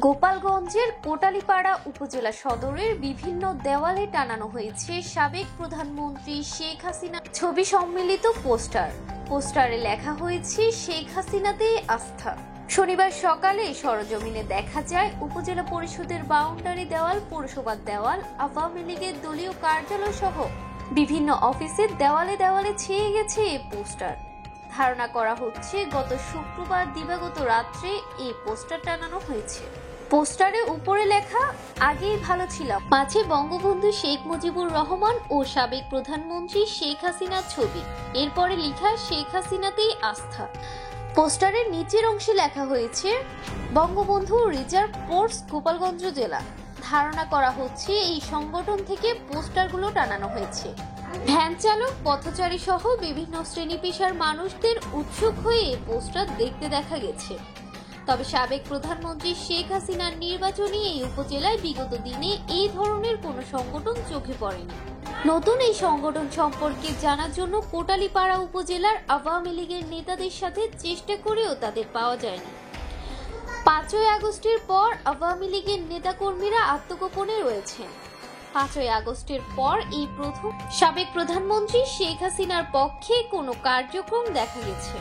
গোপালগঞ্জের কোটালীপাড়া উপজেলা সদরের বিভিন্ন দেওয়ালে টানানো হয়েছে সাবেক প্রধানমন্ত্রী শেখ হাসিনা ছবি সম্মিলিত পোস্টারে লেখা হয়েছে শেখ হাসিনাতে আস্থা। শনিবার সকালে সরজমিনে দেখা যায় উপজেলা পরিষদের বাউন্ডারি দেওয়াল, পৌরসভার দেওয়াল, আওয়ামী লীগের দলীয় কার্যালয় সহ বিভিন্ন অফিসের দেওয়ালে দেওয়ালে ছেয়ে গেছে এই পোস্টার। ধারণা করা হচ্ছে গত শুক্রবার দিবাগত রাত্রে এই পোস্টার টানানো হয়েছে। পোস্টারে উপরে লেখা আগেই ভালো ছিলাম, মাঝে বঙ্গবন্ধু শেখ মুজিবুর রহমান ও সাবেক প্রধানমন্ত্রী শেখ হাসিনার ছবি, এরপরে লেখা শেখ হাসিনাতেই আস্থা। পোস্টারের নিচের অংশে লেখা হয়েছে বঙ্গবন্ধু রিজার্ভ ফোর্স গোপালগঞ্জ জেলা। ধারণা করা হচ্ছে এই সংগঠন থেকে পোস্টারগুলো টানানো হয়েছে। ভ্যান চালক, পথচারী সহ বিভিন্ন শ্রেণী পেশার মানুষদের উৎসুক হয়ে এই পোস্টার দেখতে দেখা গেছে। তবে সাবেক প্রধানমন্ত্রী শেখ হাসিনার নির্বাচনী এই উপজেলায় বিগত দিনে এই ধরনের কোনো সংগঠন চোখে পড়েনি। নতুন এই সংগঠন সম্পর্কে জানার জন্য কোটালীপাড়া উপজেলার আওয়ামী লীগের নেতাদের সাথে চেষ্টা করেও তাদের পাওয়া যায়নি। 5ই আগস্টের পর আওয়ামী লীগের নেতাকর্মীরা আত্মগোপনে রয়েছেন। 5ই আগস্টের পর এই প্রথম সাবেক প্রধানমন্ত্রী শেখ হাসিনার পক্ষে কোনো কার্যক্রম দেখা গেছে।